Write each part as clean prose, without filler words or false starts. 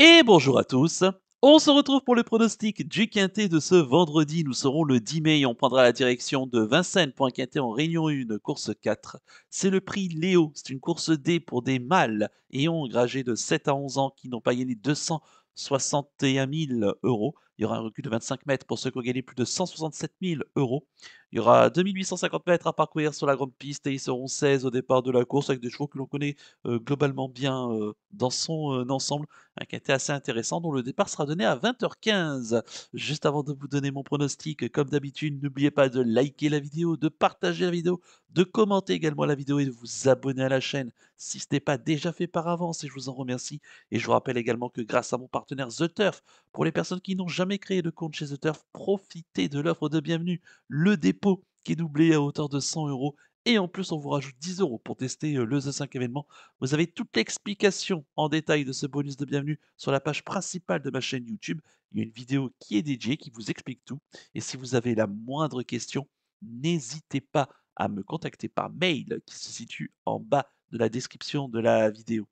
Et bonjour à tous. On se retrouve pour le pronostic du quintet de ce vendredi. Nous serons le 10 mai et on prendra la direction de Vincennes pour un quintet en Réunion 1, course 4. C'est le prix Léo. C'est une course D pour des mâles et ongres âgés de 7 à 11 ans qui n'ont pas gagné 261 000 euros. Il y aura un recul de 25 mètres pour ceux qui ont gagné plus de 167 000 euros. Il y aura 2850 mètres à parcourir sur la grande piste et ils seront 16 au départ de la course avec des chevaux que l'on connaît globalement bien dans son ensemble. Un quintet assez intéressant dont le départ sera donné à 20h15. Juste avant de vous donner mon pronostic, comme d'habitude, n'oubliez pas de liker la vidéo, de partager la vidéo, de commenter également la vidéo et de vous abonner à la chaîne si ce n'est pas déjà fait par avance et je vous en remercie. Et je vous rappelle également que grâce à mon partenaire The Turf, pour les personnes qui n'ont jamais créé de compte chez The Turf, profitez de l'offre de bienvenue, le dépôt qui est doublé à hauteur de 100 euros. Et en plus, on vous rajoute 10 euros pour tester le The 5 événement. Vous avez toute l'explication en détail de ce bonus de bienvenue sur la page principale de ma chaîne YouTube. Il y a une vidéo qui est dédiée, qui vous explique tout. Et si vous avez la moindre question, n'hésitez pas à me contacter par mail qui se situe en bas de la description de la vidéo.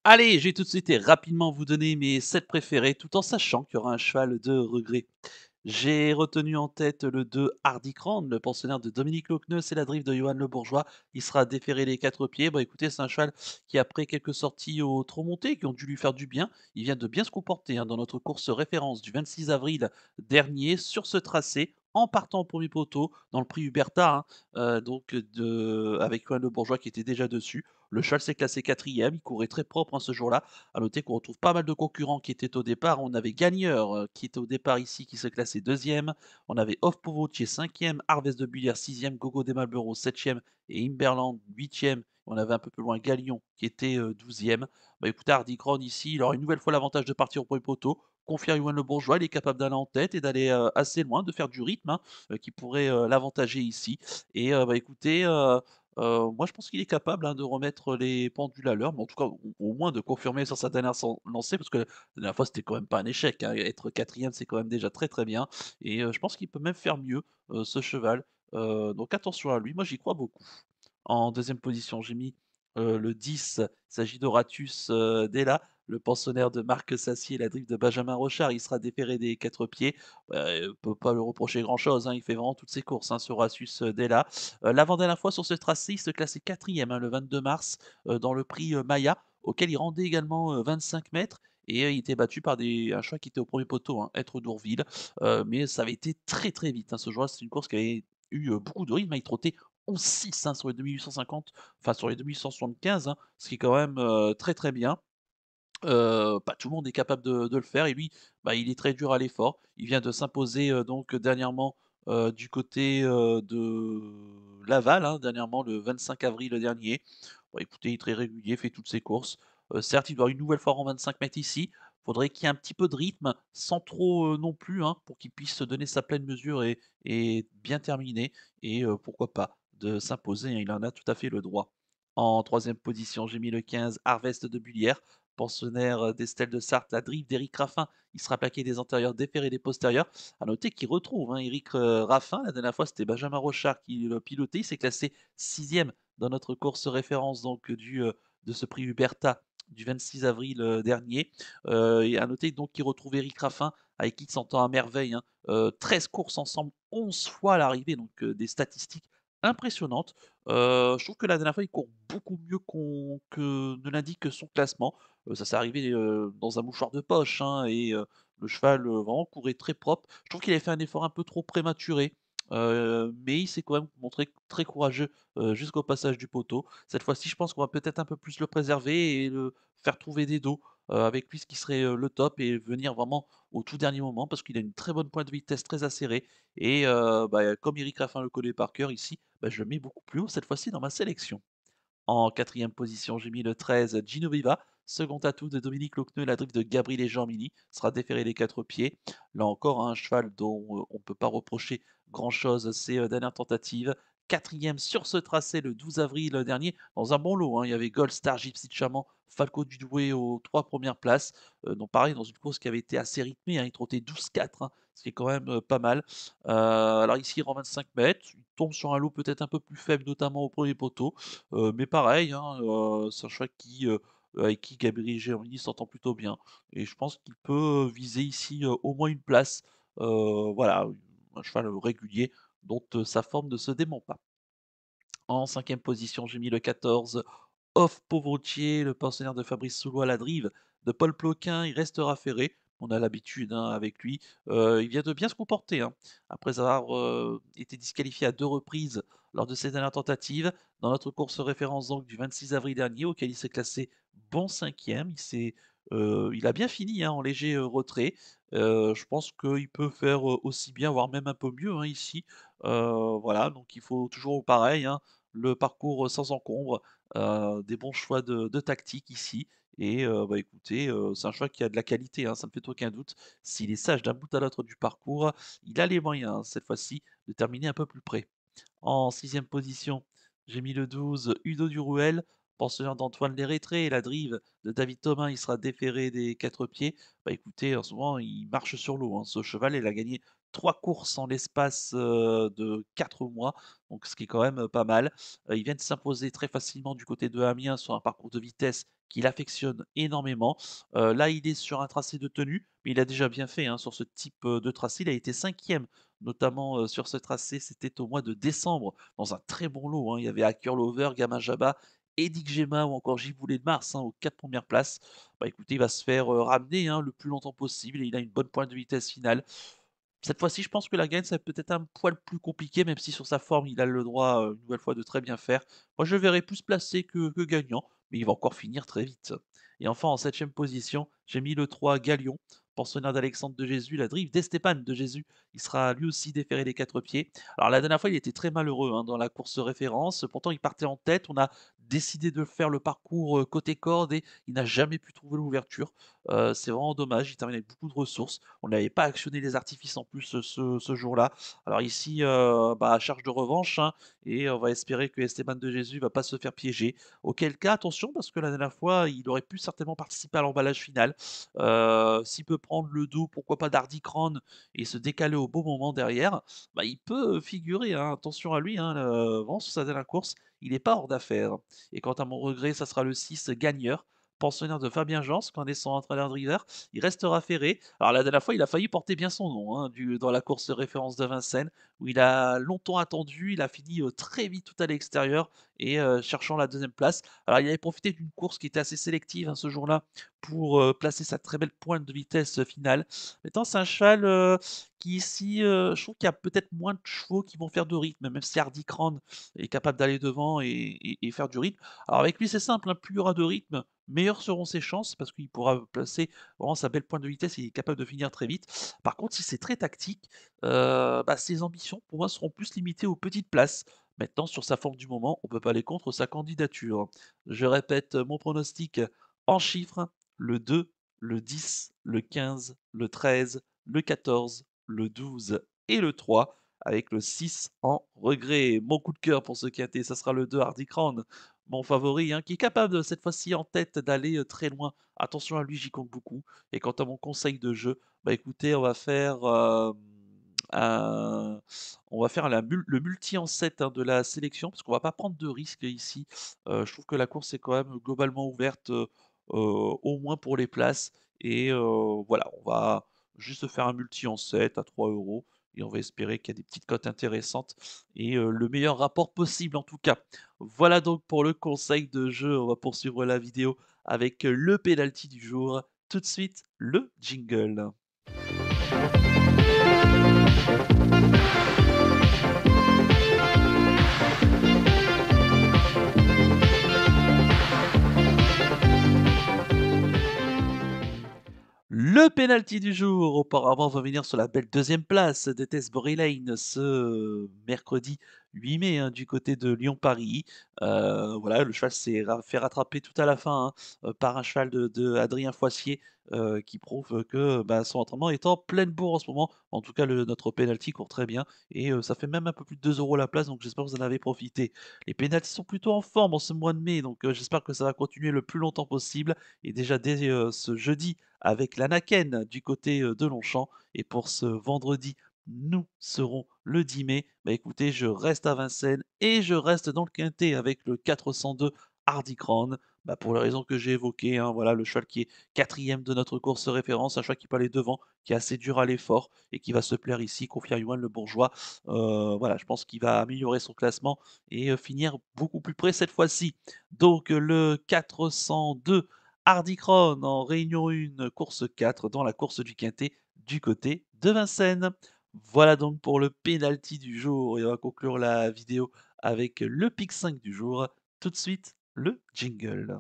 Allez, je vais tout de suite et rapidement vous donner mes 7 préférés tout en sachant qu'il y aura un cheval de regret. J'ai retenu en tête le 2 Hardy Crown, le pensionnaire de Dominique Lochneux, c'est la drift de Johan Le Bourgeois. Il sera déféré les 4 pieds. Bon, écoutez, c'est un cheval qui, après quelques sorties au trop monté, qui ont dû lui faire du bien, il vient de bien se comporter dans notre course référence du 26 avril dernier sur ce tracé. En partant au premier poteau, dans le prix Huberta, avec Johan Le Bourgeois qui était déjà dessus. Le cheval s'est classé quatrième, il courait très propre ce jour-là. À noter qu'on retrouve pas mal de concurrents qui étaient au départ. On avait Gagneur qui était au départ ici, qui se classait deuxième. On avait Off Povotier cinquième, Harvest de Bullière sixième, Gogo des Malboro septième et Imberland huitième. On avait un peu plus loin Galion qui était 12e. Bah écoutez, Hardy Crown ici, il aura une nouvelle fois l'avantage de partir au premier poteau. Confie à Yoann Le Bourgeois, il est capable d'aller en tête et d'aller assez loin, de faire du rythme qui pourrait l'avantager ici. Et écoutez, moi, je pense qu'il est capable, de remettre les pendules à l'heure, mais en tout cas, au moins de confirmer sur sa dernière lancée, parce que la dernière fois, c'était quand même pas un échec, hein. Être quatrième, c'est quand même déjà très, très bien et je pense qu'il peut même faire mieux, ce cheval, donc attention à lui. Moi, j'y crois beaucoup. En deuxième position, j'ai mis, le 10, il s'agit d'Horatus, Della, le pensionnaire de Marc Sassier, la drift de Benjamin Rochard. Il sera déféré des 4 pieds. On peut pas lui reprocher grand-chose, il fait vraiment toutes ses courses, ce Horatus, Della. L'avant-dernière fois sur ce tracé, il se classait quatrième, le 22 mars, dans le prix, Maya, auquel il rendait également, 25 mètres et il était battu par un cheval qui était au premier poteau, Être d'Ourville. Mais ça avait été très, très vite, ce jour-là. C'est une course qui avait eu, beaucoup de rythme, il trottait 11,6 sur les 2850, enfin sur les 2875, ce qui est quand même, très, très bien. Pas tout le monde est capable de le faire et lui, bah, il est très dur à l'effort. Il vient de s'imposer, donc dernièrement, du côté, de Laval, dernièrement le 25 avril dernier. Bon écoutez, il est très régulier, fait toutes ses courses. Certes, il doit une nouvelle fois en 25 mètres ici. Faudrait qu'il y ait un petit peu de rythme, sans trop, non plus, pour qu'il puisse se donner sa pleine mesure et bien terminer et pourquoi pas de s'imposer, il en a tout à fait le droit. En troisième position, j'ai mis le 15 Harvest de Bullière, pensionnaire d'Estelle de Sarthe, la drive d'Éric Raffin. Il sera plaqué des antérieurs, déféré des postérieurs. À noter qu'il retrouve Éric Raffin. La dernière fois, c'était Benjamin Rochard qui le pilotait. Il s'est classé sixième dans notre course référence de ce prix Huberta du 26 avril dernier. Et à noter donc qu'il retrouve Éric Raffin, avec qui il s'entend à merveille. 13 courses ensemble, 11 fois à l'arrivée, donc des statistiques impressionnantes. Je trouve que la dernière fois, il court beaucoup mieux que ne l'indique son classement. Ça s'est arrivé, dans un mouchoir de poche, le cheval, vraiment courait très propre. Je trouve qu'il avait fait un effort un peu trop prématuré, mais il s'est quand même montré très courageux, jusqu'au passage du poteau. Cette fois-ci, je pense qu'on va peut-être un peu plus le préserver et le faire trouver des dos, avec lui, ce qui serait, le top et venir vraiment au tout dernier moment parce qu'il a une très bonne pointe de vitesse, très acérée et comme Éric Raffin le connaît par cœur ici, je le mets beaucoup plus haut cette fois-ci dans ma sélection. En quatrième position, j'ai mis le 13 Gino Viva, second atout de Dominique Lochneux, la drift de Gabriel et Jean-Mini, sera déféré les 4 pieds. Là encore, un cheval dont on ne peut pas reprocher grand-chose, ses dernières tentatives. Quatrième sur ce tracé le 12 avril dernier, dans un bon lot. Il y avait Gold Star, Gypsy de Chaman, Falco du Douai aux 3 premières places. Donc pareil, dans une course qui avait été assez rythmée, il trottait 12-4, ce qui est quand même pas mal. Alors ici, il rend 25 mètres, il tombe sur un lot peut-être un peu plus faible, notamment au premier poteau. Mais pareil, c'est un cheval qui, avec qui Gabriel Gémini s'entend plutôt bien et je pense qu'il peut viser ici, au moins une place. Voilà, un cheval, régulier dont, sa forme ne se dément pas. En cinquième position, j'ai mis le 14 Off Provôtier, le pensionnaire de Fabrice Soulois, la Drive de Paul Ploquin, il restera ferré. On a l'habitude, hein, avec lui. Il vient de bien se comporter, hein, après avoir, été disqualifié à 2 reprises lors de ses dernières tentatives. Dans notre course référence donc du 26 avril dernier, auquel il s'est classé bon cinquième. Il a bien fini, hein, en léger, retrait. Je pense qu'il peut faire, aussi bien, voire même un peu mieux, hein, ici. Voilà, donc il faut toujours pareil, hein, le parcours, sans encombre, des bons choix de tactique ici et bah, écoutez, c'est un choix qui a de la qualité, hein, ça ne fait aucun doute. S'il est sage d'un bout à l'autre du parcours, il a les moyens, cette fois-ci, de terminer un peu plus près. En sixième position, j'ai mis le 12 Udo Duruel, pensionnaire d'Antoine Lérétré et la drive de David Thomas, il sera déféré des 4 pieds. Bah, écoutez, en ce moment, il marche sur l'eau, hein, ce cheval. Il a gagné 3 courses en l'espace, de 4 mois, donc ce qui est quand même, pas mal. Il vient de s'imposer très facilement du côté de Amiens sur un parcours de vitesse qu'il affectionne énormément. Là, il est sur un tracé de tenue, mais il a déjà bien fait, hein, sur ce type, de tracé. Il a été 5e notamment, sur ce tracé, c'était au mois de décembre, dans un très bon lot, hein. Il y avait Hacker Lover, Gamin Jabba, Edic Gemma ou encore Giboulet de Mars, hein, aux 4 premières places. Bah, écoutez, il va se faire, ramener, hein, le plus longtemps possible et il a une bonne pointe de vitesse finale. Cette fois-ci, je pense que la gagne, ça va peut-être un poil plus compliqué, même si sur sa forme, il a le droit, une nouvelle fois, de très bien faire. Moi, je le verrais plus placé que gagnant, mais il va encore finir très vite. Et enfin, en septième position, j'ai mis le 3 Galion, pensionnaire d'Alexandre de Jésus, la drive d'Esteban de Jésus. Il sera lui aussi déféré des 4 pieds. Alors, la dernière fois, il était très malheureux, hein, dans la course référence. Pourtant, il partait en tête. On a décidé de faire le parcours, côté corde et il n'a jamais pu trouver l'ouverture. C'est vraiment dommage. Il termine avec beaucoup de ressources. On n'avait pas actionné les artifices en plus, ce jour-là. Alors ici, bah, charge de revanche, hein, et on va espérer que Esteban de Jésus va pas se faire piéger. Auquel cas, attention, parce que la dernière fois, il aurait pu certainement participer à l'emballage final. S'il peut prendre le dos, pourquoi pas d'Hardy Crown et se décaler au bon moment derrière, bah, il peut figurer, hein. Attention à lui, hein, vraiment sur sa dernière course, il n'est pas hors d'affaire. Et quant à mon regret, ça sera le 6 Gagneur, pensionnaire de Fabien Jans, quand est son entraîneur driver. Il restera ferré. Alors la dernière fois, il a failli porter bien son nom, hein, dans la course de référence de Vincennes, où il a longtemps attendu. Il a fini très vite tout à l'extérieur et cherchant la deuxième place. Alors il avait profité d'une course qui était assez sélective, hein, ce jour-là, pour placer sa très belle pointe de vitesse finale. Maintenant, c'est un cheval qui ici, je trouve qu'il y a peut-être moins de chevaux qui vont faire de rythme, même si Hardy Crown est capable d'aller devant et faire du rythme. Alors avec lui, c'est simple, hein, plus il y aura de rythme, meilleures seront ses chances parce qu'il pourra placer vraiment sa belle pointe de vitesse, il est capable de finir très vite. Par contre, si c'est très tactique, bah, ses ambitions, pour moi, seront plus limitées aux petites places. Maintenant, sur sa forme du moment, on ne peut pas aller contre sa candidature. Je répète mon pronostic en chiffres, le 2, le 10, le 15, le 13, le 14, le 12 et le 3, avec le 6 en regret. Mon coup de cœur pour ce quintet, ça sera le 2 Hardy Crown, mon favori, hein, qui est capable cette fois-ci en tête d'aller, très loin. Attention à lui, j'y compte beaucoup. Et quant à mon conseil de jeu, bah, écoutez, un on va faire le multi en 7, hein, de la sélection, parce qu'on va pas prendre de risques ici. Je trouve que la course est quand même globalement ouverte, au moins pour les places et voilà, on va juste faire un multi en 7 à 3 € et on va espérer qu'il y a des petites cotes intéressantes et le meilleur rapport possible en tout cas. Voilà donc pour le conseil de jeu. On va poursuivre la vidéo avec le penalty du jour. Tout de suite, le jingle. Le penalty du jour, auparavant, va venir sur la belle deuxième place de Tesbury Lane ce mercredi 8 mai, hein, du côté de Lyon-Paris. Voilà, le cheval s'est fait rattraper tout à la fin, hein, par un cheval de Adrien Foissier, qui prouve que bah, son entraînement est en pleine bourre en ce moment. En tout cas, notre penalty court très bien et ça fait même un peu plus de 2 € la place, donc j'espère que vous en avez profité. Les penaltys sont plutôt en forme en ce mois de mai, donc j'espère que ça va continuer le plus longtemps possible. Et déjà dès ce jeudi, avec l'Anaken du côté, de Longchamp et pour ce vendredi, nous serons le 10 mai. Bah, écoutez, je reste à Vincennes et je reste dans le quintet avec le 402 Hardy Crown, bah, pour les raisons que j'ai évoquées, hein, voilà, le cheval qui est quatrième de notre course référence, un cheval qui peut aller devant, qui est assez dur à l'effort et qui va se plaire ici, confié à Yoann Le Bourgeois. Voilà, je pense qu'il va améliorer son classement et finir beaucoup plus près cette fois-ci. Donc le 402 Hardy Crown en réunion 1, course 4 dans la course du Quintet du côté de Vincennes. Voilà donc pour le penalty du jour et on va conclure la vidéo avec le pick 5 du jour. Tout de suite, le jingle.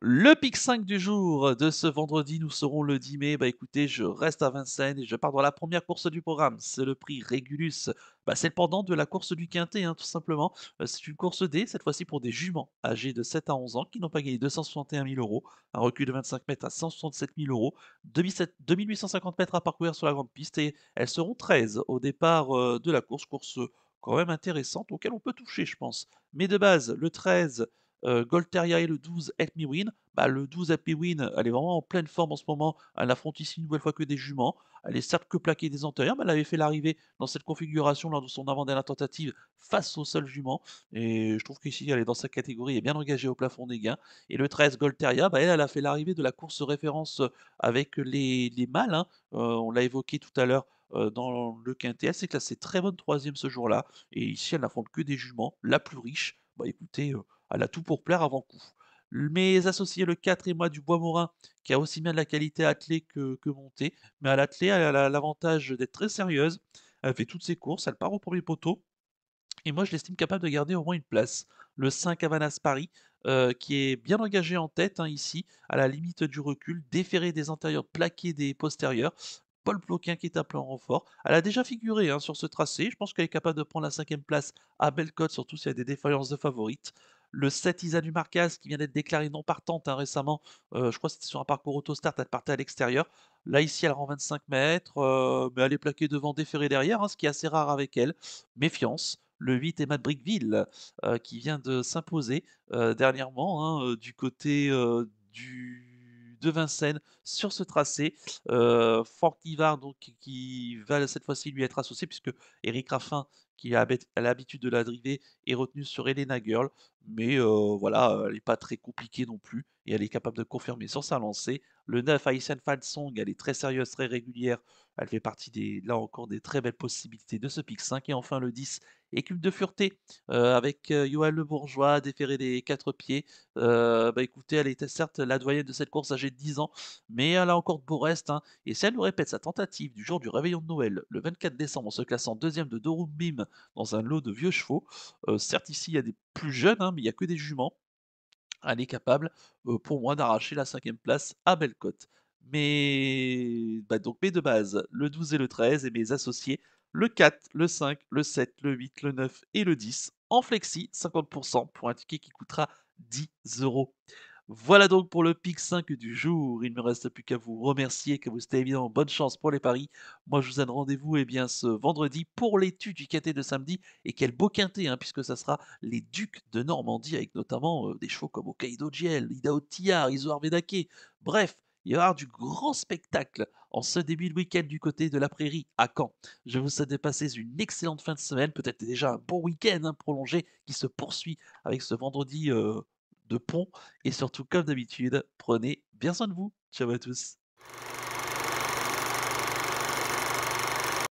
Le pick 5 du jour de ce vendredi, nous serons le 10 mai. Bah écoutez, je reste à Vincennes et je pars dans la première course du programme. C'est le prix Régulus. Bah, c'est le pendant de la course du Quintet, hein, tout simplement. C'est une course D, cette fois-ci pour des juments âgés de 7 à 11 ans qui n'ont pas gagné 261 000 euros, un recul de 25 mètres à 167 000 euros, 2850 mètres à parcourir sur la grande piste et elles seront 13 au départ de la course. Course quand même intéressante auquel on peut toucher, je pense. Mais de base, le 13, Golteria et le 12 Help Me Win. Bah, le 12 Help Me Win, elle est vraiment en pleine forme en ce moment. Elle affronte ici une nouvelle fois que des juments. Elle est certes que plaquée des antérieurs, mais elle avait fait l'arrivée dans cette configuration lors de son avant-dernière tentative face au seul jument. Et je trouve qu'ici, elle est dans sa catégorie et bien engagée au plafond des gains. Et le 13 Golteria, bah, elle a fait l'arrivée de la course référence avec les mâles, hein. On l'a évoqué tout à l'heure dans le quintet. Elle s'est classée très bonne troisième ce jour-là. Et ici, elle n'affronte que des juments, la plus riche. Bah écoutez, elle a tout pour plaire avant coup. Mes associés, le 4 et moi du Bois-Morin, qui a aussi bien de la qualité attelée que montée, mais à l'attelée, elle a l'avantage d'être très sérieuse. Elle fait toutes ses courses, elle part au premier poteau, et moi je l'estime capable de garder au moins une place. Le 5 Havanas Paris, qui est bien engagé en tête, hein, ici, à la limite du recul, déféré des antérieurs, plaqué des postérieurs. Paul Ploquin qui est appelé en renfort. Elle a déjà figuré, hein, sur ce tracé. Je pense qu'elle est capable de prendre la cinquième place à Bellecote, surtout s'il y a des défaillances de favorites. Le 7 Isa du Marcaz qui vient d'être déclarée non partante, hein, récemment. Je crois que c'était sur un parcours autostart, elle partait à l'extérieur. Là, ici, elle rend 25 mètres, mais elle est plaquée devant, déférée derrière, hein, ce qui est assez rare avec elle. Méfiance. Le 8 Emma Brickville, qui vient de s'imposer dernièrement, hein, du côté de Vincennes sur ce tracé. Fort Ivard, donc, qui va cette fois-ci lui être associé, puisque Eric Raffin, qui a l'habitude de la driver, est retenu sur Elena Girl. Mais voilà, elle n'est pas très compliquée non plus, et elle est capable de confirmer sur sa lancée. Le 9 Aïssian Song, elle est très sérieuse, très régulière. Elle fait partie là encore, des très belles possibilités de ce pick 5. Et enfin le 10, Écume de Fureté, avec Johan Le Bourgeois, déféré des 4 pieds. Bah écoutez, elle était certes la doyenne de cette course âgée de 10 ans, mais elle a encore de beaux restes, hein. Et si elle nous répète sa tentative du jour du réveillon de Noël, le 24 décembre, en se classant deuxième de Dorum Bim dans un lot de vieux chevaux, certes ici il y a des plus jeunes, hein, mais il n'y a que des juments. Elle est capable, pour moi, d'arracher la cinquième place à Bellecote. Mais bah, donc mes 2 bases, le 12 et le 13, et mes associés, le 4, le 5, le 7, le 8, le 9 et le 10 en flexi, 50 pour un ticket qui coûtera 10 €. Voilà donc pour le pick 5 du jour. Il ne me reste plus qu'à vous remercier, que vous souhaiter évidemment bonne chance pour les paris. Moi, je vous donne rendez-vous, eh bien, ce vendredi pour l'étude du quintet de samedi. Et quel beau quintet, hein, puisque ça sera les Ducs de Normandie, avec notamment des chevaux comme Hokkaido Giel, Idaho Tillard, Isoar Vedake. Bref, il va y avoir du grand spectacle en ce début de week-end du côté de la Prairie à Caen. Je vous souhaite de passer une excellente fin de semaine, peut-être déjà un bon week-end, hein, prolongé qui se poursuit avec ce vendredi de pont. Et surtout, comme d'habitude, prenez bien soin de vous. Ciao à tous.